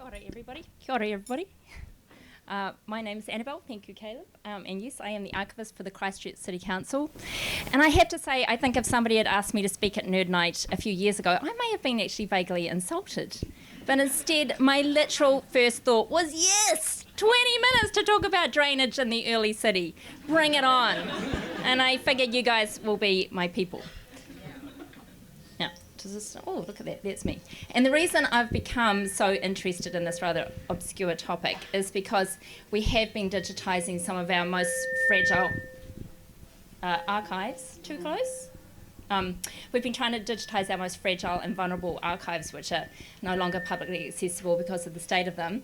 ora everybody. Kia ora everybody. My name is Annabel, thank you Caleb, and yes, I am the archivist for the Christchurch City Council. And I have to say, I think if somebody had asked me to speak at Nerd Night a few years ago, I may have been actually vaguely insulted. But instead, my literal first thought was, yes, 20 minutes to talk about drainage in the early city. Bring it on. And I figured you guys will be my people. Oh, look at that, that's me. And the reason I've become so interested in this rather obscure topic is because we have been digitising some of our most fragile archives. Too close? We've been trying to digitise our most fragile and vulnerable archives, which are no longer publicly accessible because of the state of them.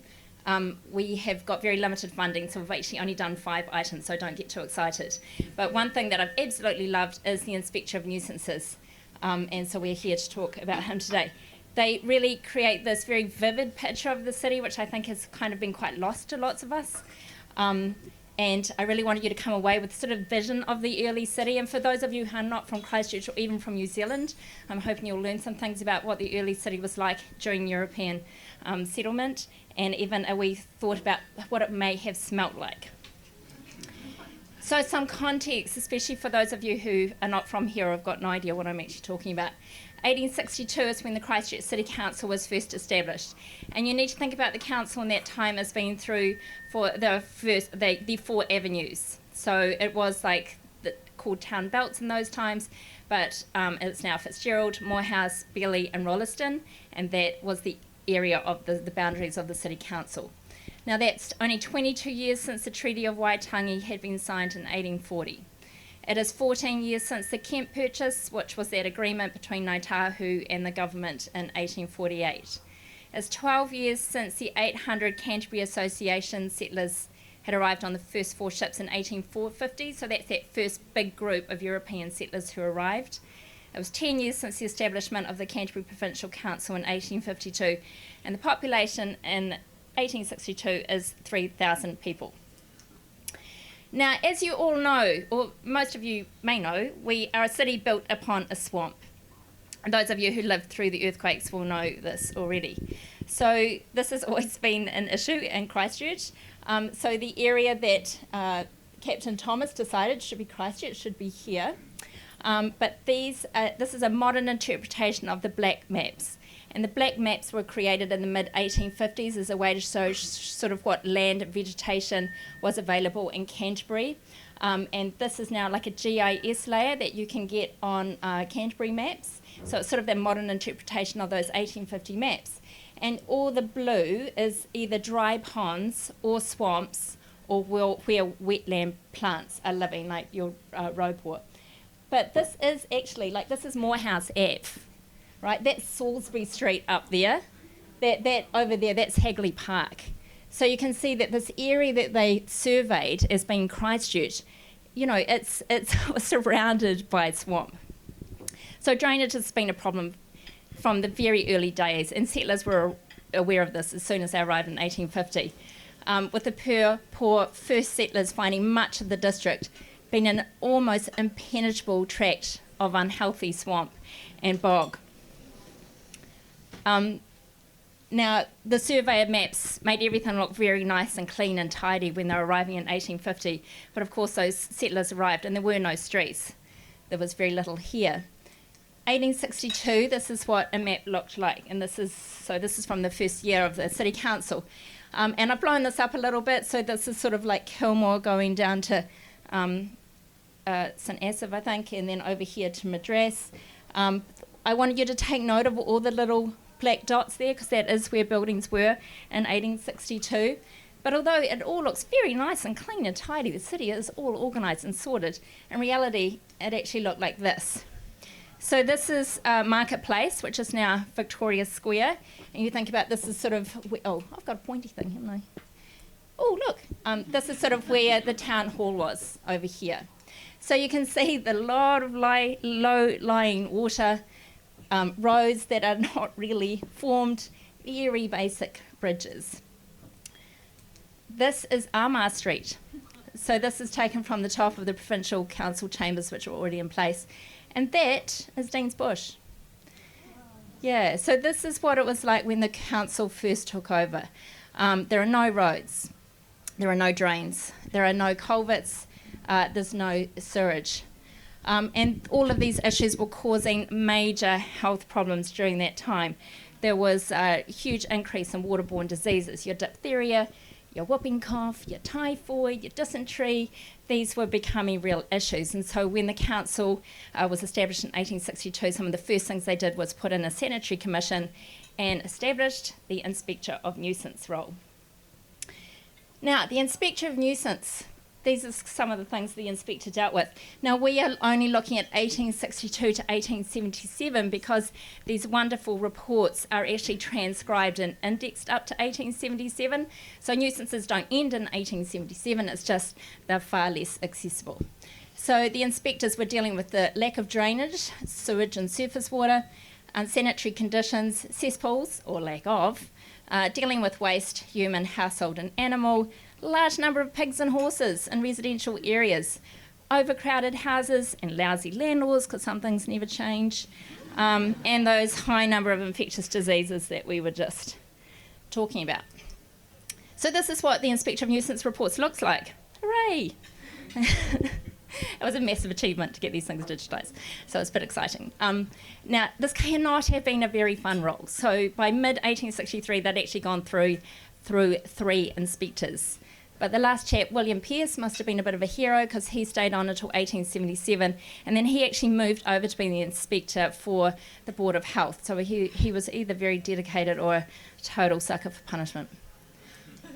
We have got very limited funding, so we've actually only done 5 items, so don't get too excited. But one thing that I've absolutely loved is the Inspector of Nuisances. And so we're here to talk about him today. They really create this very vivid picture of the city, which I think has kind of been quite lost to lots of us. And I really wanted you to come away with sort of vision of the early city. And for those of you who are not from Christchurch or even from New Zealand, I'm hoping you'll learn some things about what the early city was like during European settlement, and even a wee thought about what it may have smelt like. So some context, especially for those of you who are not from here or have got no idea what I'm actually talking about. 1862 is when the Christchurch City Council was first established. And you need to think about the council in that time as being through for the 4 avenues. So it was like called town belts in those times, but it's now Fitzgerald, Morehouse, Beeley and Rolleston, and that was the area of the boundaries of the City Council. Now that's only 22 years since the Treaty of Waitangi had been signed in 1840. It is 14 years since the Kemp Purchase, which was that agreement between Ngāi Tahu and the government in 1848. It's 12 years since the 800 Canterbury Association settlers had arrived on the first 4 ships in 1850, so that's that first big group of European settlers who arrived. It was 10 years since the establishment of the Canterbury Provincial Council in 1852, and the population in 1862 is 3,000 people. Now, as you all know, or most of you may know, we are a city built upon a swamp. And those of you who lived through the earthquakes will know this already. So this has always been an issue in Christchurch. So the area that Captain Thomas decided should be Christchurch should be here. But this is a modern interpretation of the black maps. And the black maps were created in the mid-1850s as a way to show sort of what land and vegetation was available in Canterbury. And this is now like a GIS layer that you can get on Canterbury maps. So it's sort of the modern interpretation of those 1850 maps. And all the blue is either dry ponds or swamps or where wetland plants are living, like your Ropor. But this is actually, this is Morehouse Ave. Right, that's Salisbury Street up there. That over there, that's Hagley Park. So you can see that this area that they surveyed as being Christchurch, you know, it's surrounded by swamp. So drainage has been a problem from the very early days, and settlers were aware of this as soon as they arrived in 1850. With the poor first settlers finding much of the district being an almost impenetrable tract of unhealthy swamp and bog. Now, the survey of maps made everything look very nice and clean and tidy when they were arriving in 1850, but of course those settlers arrived and there were no streets. There was very little here. 1862, this is what a map looked like, and this is from the first year of the City Council. And I've blown this up a little bit, so this is sort of like Kilmore going down to St Asaph, I think, and then over here to Madras. I wanted you to take note of all the little black dots there, because that is where buildings were in 1862. But although it all looks very nice and clean and tidy, the city is all organised and sorted, in reality it actually looked like this. So this is Marketplace, which is now Victoria Square, and you think about this as sort of, oh, I've got a pointy thing, haven't I? Oh, look, this is sort of where the town hall was over here. So you can see the lot of low-lying water, roads that are not really formed, very basic bridges. This is Armagh Street. So this is taken from the top of the Provincial Council chambers, which are already in place. And that is Dean's Bush. Yeah, so this is what it was like when the council first took over. There are no roads, there are no drains, there are no culverts, there's no sewage. And all of these issues were causing major health problems during that time. There was a huge increase in waterborne diseases, your diphtheria, your whooping cough, your typhoid, your dysentery. These were becoming real issues. And so when the council was established in 1862, some of the first things they did was put in a sanitary commission and established the Inspector of Nuisance role. Now, the Inspector of Nuisance, these are some of the things the inspector dealt with. Now, we are only looking at 1862 to 1877 because these wonderful reports are actually transcribed and indexed up to 1877. So nuisances don't end in 1877, it's just they're far less accessible. So the inspectors were dealing with the lack of drainage, sewage and surface water, unsanitary conditions, cesspools, or lack of, dealing with waste, human, household and animal, large number of pigs and horses in residential areas, overcrowded houses and lousy landlords because some things never change, and those high number of infectious diseases that we were just talking about. So this is what the Inspector of Nuisance reports looks like. Hooray! It was a massive achievement to get these things digitised, so it's a bit exciting. Now, this cannot have been a very fun role. So by mid-1863, they'd actually gone through 3 inspectors. But the last chap, William Pearce, must have been a bit of a hero because he stayed on until 1877, and then he actually moved over to being the inspector for the Board of Health. So he was either very dedicated or a total sucker for punishment.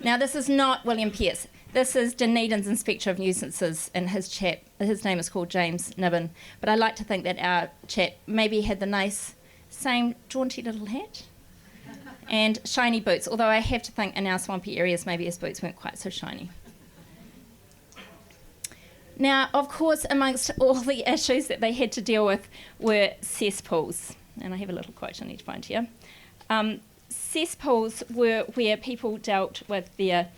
Now, this is not William Pearce. This is Dunedin's Inspector of Nuisances, and his name is called James Nibbin. But I like to think that our chap maybe had the nice, same jaunty little hat and shiny boots, although I have to think in our swampy areas maybe his boots weren't quite so shiny. Now, of course, amongst all the issues that they had to deal with were cesspools. And I have a little quote I need to find here. Cesspools were where people dealt with their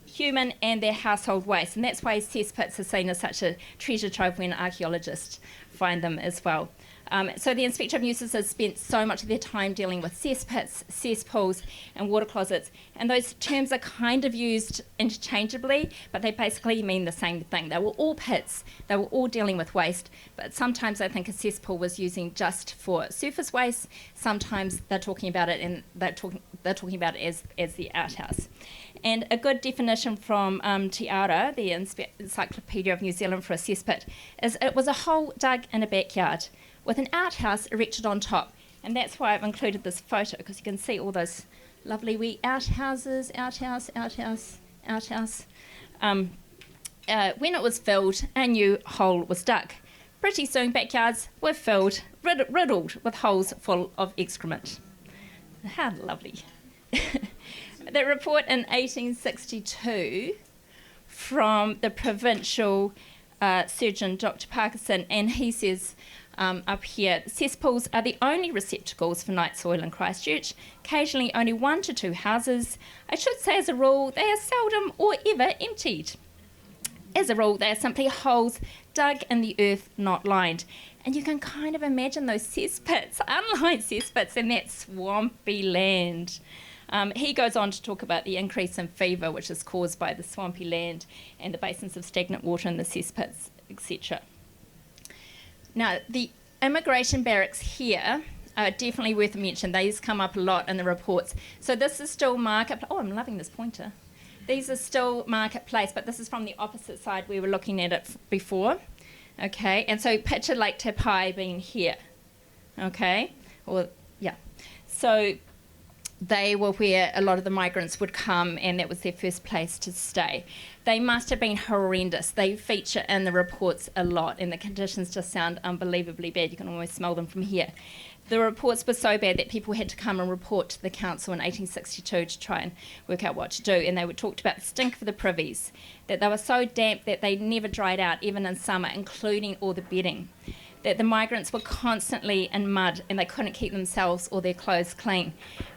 human and their household waste, and that's why cesspits are seen as such a treasure trove when archaeologists find them as well. So the Inspector of Nuisances spent so much of their time dealing with cesspits, cesspools and water closets, and those terms are kind of used interchangeably, but they basically mean the same thing. They were all pits, they were all dealing with waste, but sometimes I think a cesspool was using just for surface waste, sometimes they're talking about it and they're talking about it as the outhouse. And a good definition from Te Ara, the Encyclopedia of New Zealand for a cesspit, is it was a hole dug in a backyard with an outhouse erected on top. And that's why I've included this photo, because you can see all those lovely wee outhouses, outhouse. When it was filled, a new hole was dug. Pretty soon backyards were filled, riddled with holes full of excrement. How lovely. The report in 1862 from the provincial surgeon, Dr. Parkinson, and he says up here, cesspools are the only receptacles for night soil in Christchurch, occasionally only 1 to 2 houses. I should say as a rule, they are seldom or ever emptied. As a rule, they are simply holes dug in the earth, not lined. And you can kind of imagine those cesspits, unlined cesspits in that swampy land. He goes on to talk about the increase in fever, which is caused by the swampy land and the basins of stagnant water in the cesspits, etc. Now, the immigration barracks here are definitely worth a mention. These come up a lot in the reports. So this is still marketplace. Oh, I'm loving this pointer. These are still marketplace, but this is from the opposite side. We were looking at it before. Okay, and so picture Lake Tapai being here. Okay, or yeah. So they were where a lot of the migrants would come, and that was their first place to stay. They must have been horrendous. They feature in the reports a lot, and the conditions just sound unbelievably bad. You can almost smell them from here. The reports were so bad that people had to come and report to the council in 1862 to try and work out what to do, and they were talked about the stink of the privies, that they were so damp that they never dried out, even in summer, including all the bedding, that the migrants were constantly in mud and they couldn't keep themselves or their clothes clean.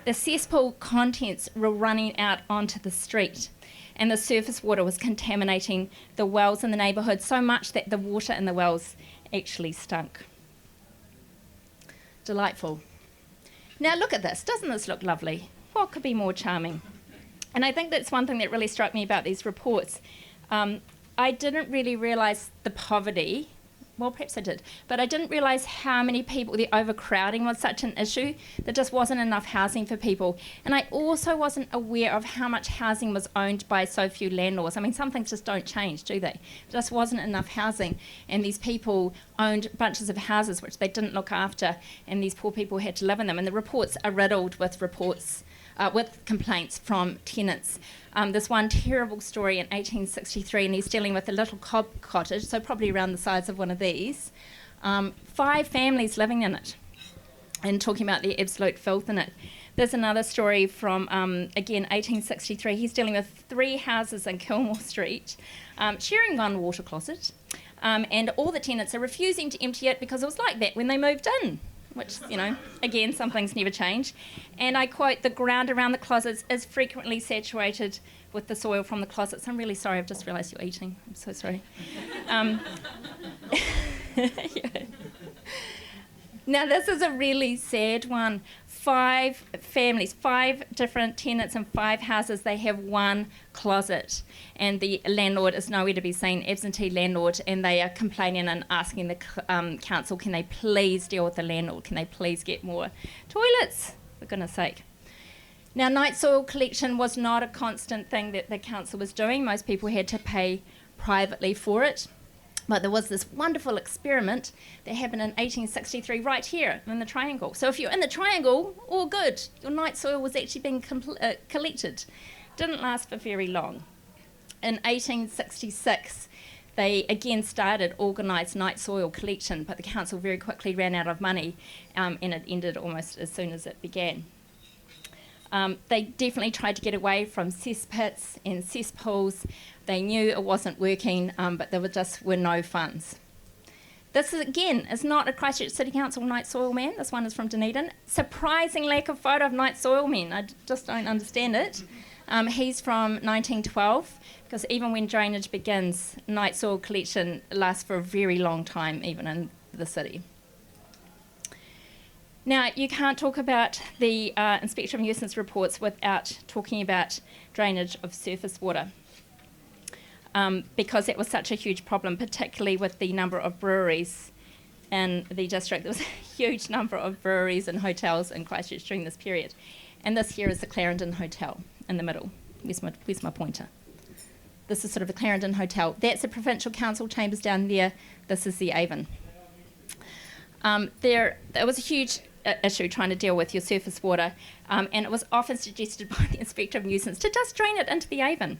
The cesspool contents were running out onto the street, and the surface water was contaminating the wells in the neighbourhood so much that the water in the wells actually stunk. Delightful. Now look at this. Doesn't this look lovely? What could be more charming? And I think that's one thing that really struck me about these reports. I didn't really realise the poverty. Well, perhaps I did, but I didn't realise how many people, the overcrowding was such an issue. There just wasn't enough housing for people. And I also wasn't aware of how much housing was owned by so few landlords. I mean, some things just don't change, do they? There just wasn't enough housing. And these people owned bunches of houses which they didn't look after, and these poor people had to live in them. And the reports are riddled with with complaints from tenants. There's one terrible story in 1863, and he's dealing with a little cob cottage, so probably around the size of one of these. 5 families living in it, and talking about the absolute filth in it. There's another story from, again, 1863. He's dealing with 3 houses in Kilmore Street, sharing one water closet, and all the tenants are refusing to empty it because it was like that when they moved in. Which, again, some things never change. And I quote, "The ground around the closets is frequently saturated with the soil from the closets." I'm really sorry, I've just realised you're eating. I'm so sorry. Yeah. Now, this is a really sad one. 5 families, 5 different tenants in 5 houses, they have 1 closet. And the landlord is nowhere to be seen, absentee landlord, and they are complaining and asking the council, can they please deal with the landlord? Can they please get more toilets, for goodness sake? Now, night soil collection was not a constant thing that the council was doing. Most people had to pay privately for it. But there was this wonderful experiment that happened in 1863 right here in the Triangle. So if you're in the Triangle, all good. Your night soil was actually being collected. Didn't last for very long. In 1866, they again started organised night soil collection, but the council very quickly ran out of money, and it ended almost as soon as it began. They definitely tried to get away from cesspits and cesspools. They knew it wasn't working, but there were no funds. This is not a Christchurch City Council night soil man. This one is from Dunedin. Surprising lack of photo of night soil men. I just don't understand it. He's from 1912, because even when drainage begins, night soil collection lasts for a very long time, even in the city. Now, you can't talk about the Inspector of Nuisances reports without talking about drainage of surface water, because it was such a huge problem, particularly with the number of breweries in the district. There was a huge number of breweries and hotels in Christchurch during this period. And this here is the Clarendon Hotel in the middle. Where's my pointer? This is sort of the Clarendon Hotel. That's the Provincial Council chambers down there. This is the Avon. There was a huge issue trying to deal with your surface water, and it was often suggested by the Inspector of Nuisances to just drain it into the Avon.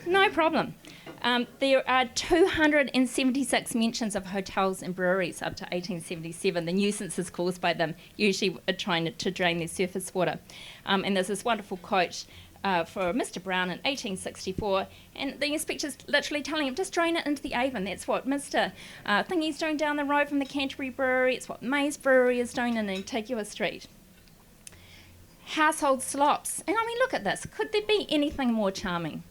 No problem. There are 276 mentions of hotels and breweries up to 1877. The nuisances caused by them usually are trying to drain their surface water. And there's this wonderful quote for Mr. Brown in 1864, and the inspector's literally telling him, just drain it into the Avon. That's what Mr. Thingy's doing down the road from the Canterbury Brewery. It's what May's Brewery is doing in Antigua Street. Household slops. And I mean, look at this. Could there be anything more charming?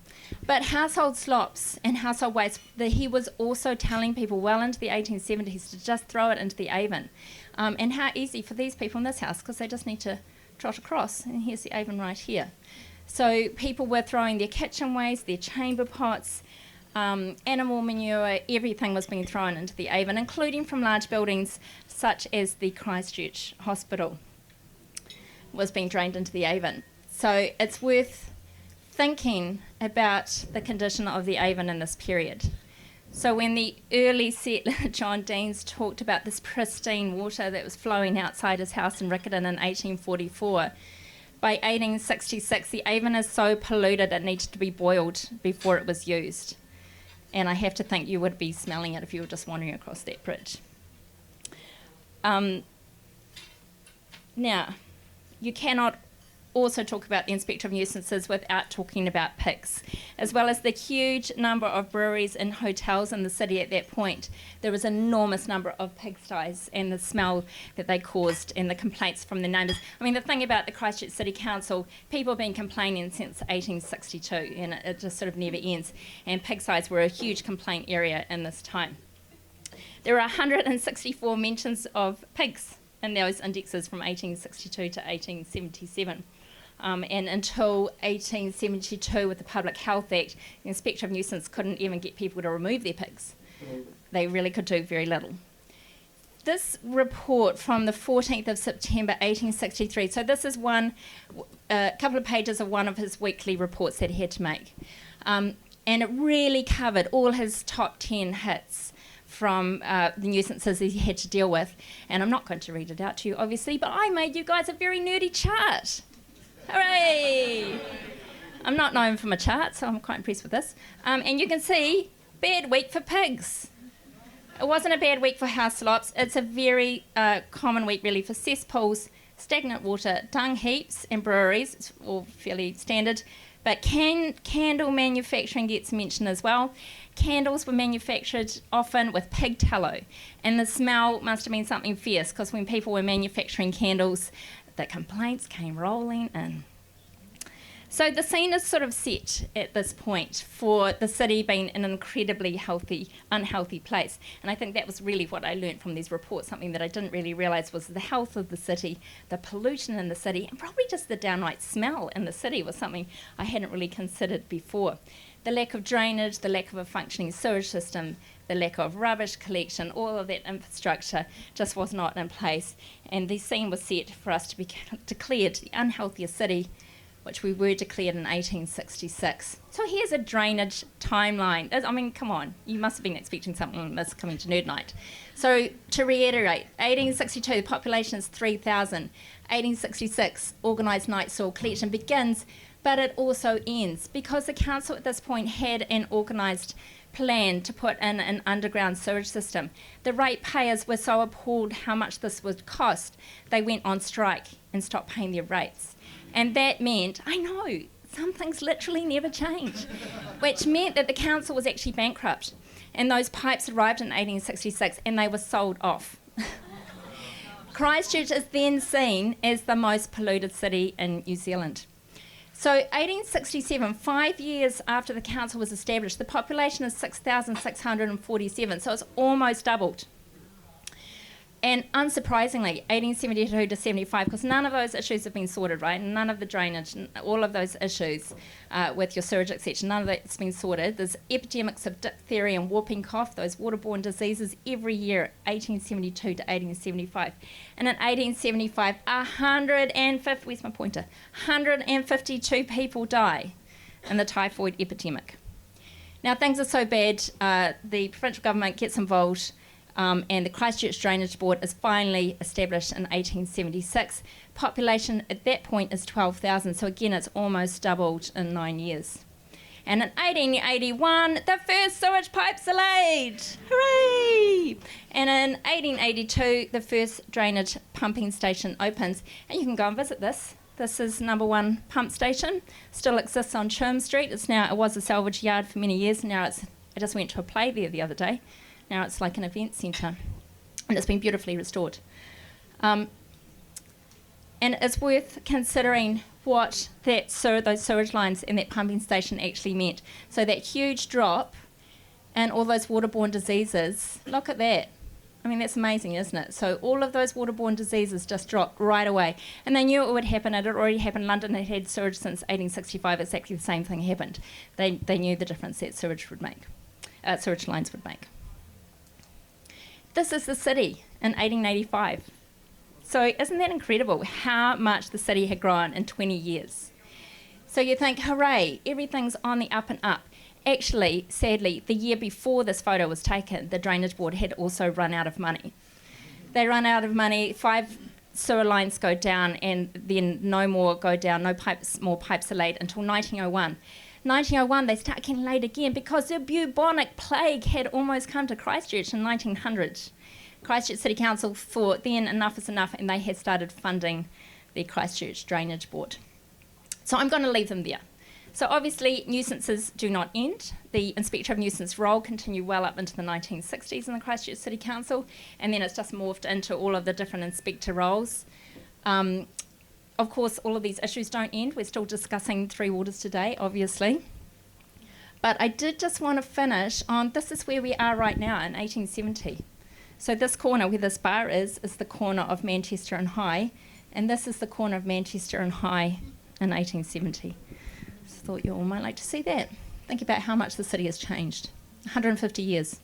But household slops and household waste, he was also telling people well into the 1870s to just throw it into the Avon. And how easy for these people in this house, because they just need to trot across. And here's the Avon right here. So people were throwing their kitchen waste, their chamber pots, animal manure, everything was being thrown into the Avon, including from large buildings such as the ChCh Hospital was being drained into the Avon. So it's worth thinking about the condition of the Avon in this period. So when the early settler John Deans talked about this pristine water that was flowing outside his house in Riccarton in 1844, by 1866 the Avon is so polluted it needed to be boiled before it was used. And I have to think you would be smelling it if you were just wandering across that bridge. Now, you cannot also talk about the Inspector of Nuisances without talking about pigs, as well as the huge number of breweries and hotels in the city at that point. There was an enormous number of pigsties and the smell that they caused and the complaints from the neighbours. I mean, the thing about the Christchurch City Council, people have been complaining since 1862 and it just sort of never ends. And pigsties were a huge complaint area in this time. There are 164 mentions of pigs in those indexes from 1862 to 1877. And until 1872 with the Public Health Act, the Inspector of Nuisances couldn't even get people to remove their pigs. They really could do very little. This report from the 14th of September 1863, so this is a couple of pages of one of his weekly reports that he had to make. And it really covered all his top 10 hits from the nuisances he had to deal with. And I'm not going to read it out to you, obviously, but I made you guys a very nerdy chart. Hooray! I'm not known for my chart, so I'm quite impressed with this. And you can see, bad week for pigs. It wasn't a bad week for house slops. It's a very common week, really, for cesspools, stagnant water, dung heaps, and breweries. It's all fairly standard. But candle manufacturing gets mentioned as well. Candles were manufactured often with pig tallow, and the smell must have been something fierce, because when people were manufacturing candles, the complaints came rolling in. So the scene is sort of set at this point for the city being an incredibly unhealthy place. And I think that was really what I learned from these reports. Something that I didn't really realise was the health of the city, the pollution in the city, and probably just the downright smell in the city was something I hadn't really considered before. The lack of drainage, the lack of a functioning sewage system, the lack of rubbish collection, all of that infrastructure just was not in place. And the scene was set for us to be declared the unhealthiest city, which we were declared in 1866. So here's a drainage timeline. I mean, come on, you must have been expecting something like this coming to Nerd Night. So to reiterate, 1862, the population is 3,000. 1866, organised night soil collection begins, but it also ends, because the council at this point had an organised plan to put in an underground sewage system. The ratepayers were so appalled how much this would cost, they went on strike and stopped paying their rates. And that meant, I know, some things literally never change, which meant that the council was actually bankrupt. And those pipes arrived in 1866 and they were sold off. Christchurch is then seen as the most polluted city in New Zealand. So 1867, 5 years after the council was established, the population is 6,647, so it's almost doubled. And unsurprisingly, 1872 to 75, because none of those issues have been sorted, right? None of the drainage, all of those issues with your sewage, etc., none of that's been sorted. There's epidemics of diphtheria and whooping cough, those waterborne diseases, every year, 1872 to 1875. And in 1875, 152 people die in the typhoid epidemic. Now, things are so bad, the provincial government gets involved, and the Christchurch Drainage Board is finally established in 1876. Population at that point is 12,000, so again it's almost doubled in 9 years. And in 1881, the first sewage pipes are laid. Hooray! And in 1882, the first drainage pumping station opens, and you can go and visit this. This is number 1 pump station, still exists on Churm Street. It was a salvage yard for many years. Now I just went to a play there the other day. Now it's like an event centre, and it's been beautifully restored. And it's worth considering what those sewage lines and that pumping station actually meant. So that huge drop and all those waterborne diseases, look at that. I mean, that's amazing, isn't it? So all of those waterborne diseases just dropped right away. And they knew it would happen. It had already happened. London had had sewage since 1865. Exactly the same thing happened. They knew the difference that sewage lines would make. This is the city in 1885. So isn't that incredible how much the city had grown in 20 years? So you think, hooray, everything's on the up and up. Actually, sadly, the year before this photo was taken, the Drainage Board had also run out of money. They run out of money, 5 sewer lines go down, and then no more go down, more pipes are laid until 1901. 1901, they start getting laid again because the bubonic plague had almost come to Christchurch in 1900. Christchurch City Council thought then enough is enough, and they had started funding the Christchurch Drainage Board. So I'm going to leave them there. So obviously nuisances do not end. The Inspector of Nuisances role continued well up into the 1960s in the Christchurch City Council, and then it's just morphed into all of the different inspector roles. Of course, all of these issues don't end. We're still discussing Three Waters today, obviously. But I did just want to finish on, this is where we are right now in 1870. So this corner where this bar is the corner of Manchester and High, and this is the corner of Manchester and High in 1870. So I thought you all might like to see that. Think about how much the city has changed. 150 years.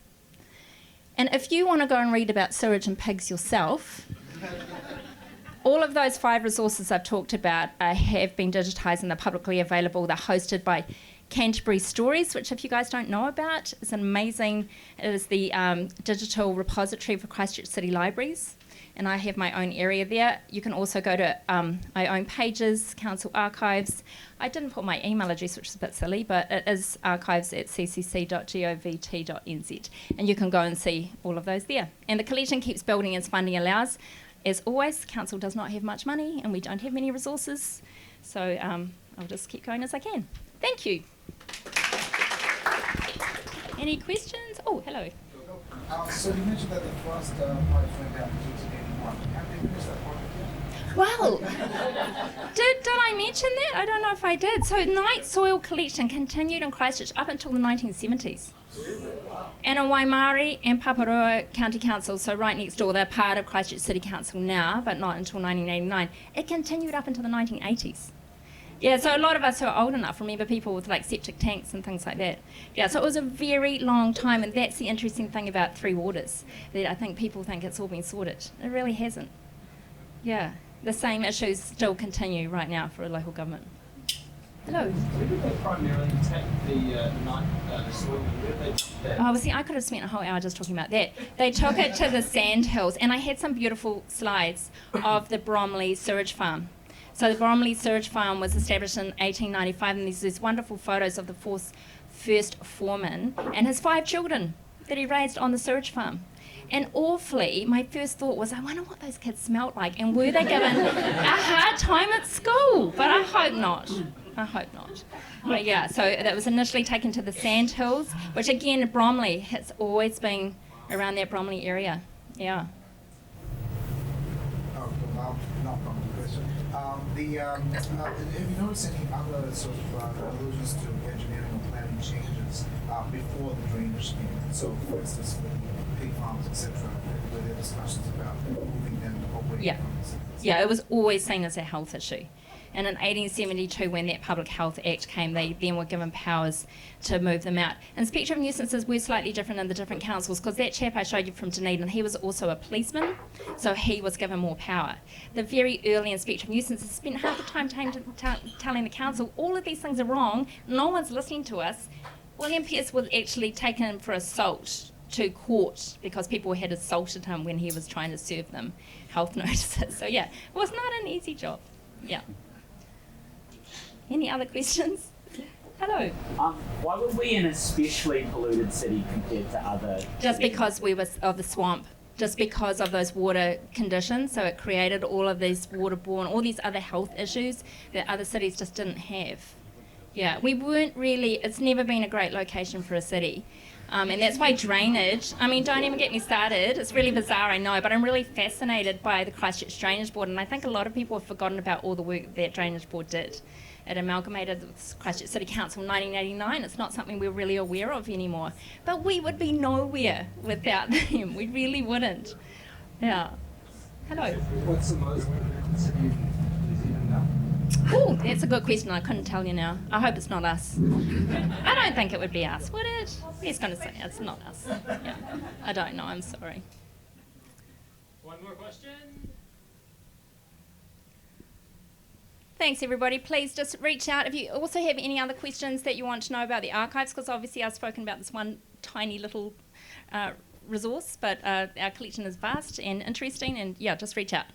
And if you want to go and read about sewage and pigs yourself, all of those 5 resources I've talked about have been digitised and they're publicly available. They're hosted by Canterbury Stories, which if you guys don't know about, is amazing. It is the digital repository for Christchurch City Libraries, and I have my own area there. You can also go to, I own Pages, Council Archives. I didn't put my email address, which is a bit silly, but it is archives@ccc.govt.nz, and you can go and see all of those there. And the collection keeps building as funding allows. As always, Council does not have much money, and we don't have many resources, so I'll just keep going as I can. Thank you. Any questions? Oh, hello. So you mentioned that the first pipe went down in 1881. Have they finished that project yet? Well, did I mention that? I don't know if I did. So Nite soil collection continued in Christchurch up until the 1970s. And in Waimarie and Paparoa County Council, so right next door, they're part of Christchurch City Council now, but not until 1989. It continued up until the 1980s. Yeah, so a lot of us who are old enough remember people with like septic tanks and things like that. Yeah, so it was a very long time, and that's the interesting thing about Three Waters, that I think people think it's all been sorted. It really hasn't. Yeah, the same issues still continue right now for a local government. Hello. Where did they primarily take the Nite soil? Where did they dump that? Oh, well, see, I could have spent a whole hour just talking about that. They took it to the sand hills, and I had some beautiful slides of the Bromley sewage farm. So the Bromley Sewage Farm was established in 1895, and there's these wonderful photos of the first foreman and his 5 children that he raised on the sewage farm. And awfully, my first thought was, I wonder what those kids smelt like, and were they given a hard time at school? But I hope not. I hope not. But yeah, so that was initially taken to the sand hills, which again, Bromley has always been around that Bromley area. Yeah. Oh, well, not from the question. Have you noticed any other sort of allusions to engineering or planning changes before the drainage scheme? So, for instance, with pig farms, etc., were there discussions about moving them away from the cities? Yeah, it was always seen as a health issue. And in 1872, when that Public Health Act came, they then were given powers to move them out. Inspector of Nuisances were slightly different in the different councils, because that chap I showed you from Dunedin, he was also a policeman, so he was given more power. The very early Inspector of Nuisances spent half the time telling the council, all of these things are wrong, no one's listening to us. William Pierce was actually taken for assault to court because people had assaulted him when he was trying to serve them health notices. So yeah, it was not an easy job. Yeah. Any other questions? Hello. Why were we an especially polluted city compared to other? Just because we were of the swamp. Just because of those water conditions. So it created all of these waterborne, all these other health issues that other cities just didn't have. Yeah, we weren't really, it's never been a great location for a city. And that's why drainage, I mean, don't even get me started. It's really bizarre, I know, but I'm really fascinated by the Christchurch Drainage Board, and I think a lot of people have forgotten about all the work that Drainage Board did. It amalgamated with Christchurch City Council in 1989. It's not something we're really aware of anymore. But we would be nowhere without them. We really wouldn't. Yeah. Hello. What's the most polluted city in New Zealand now? Oh, that's a good question. I couldn't tell you now. I hope it's not us. I don't think it would be us, would it? He's going to say it's not us. Yeah. I don't know. I'm sorry. One more question. Thanks, everybody. Please just reach out if you also have any other questions that you want to know about the archives, because obviously I've spoken about this one tiny little resource, but our collection is vast and interesting, and yeah, just reach out.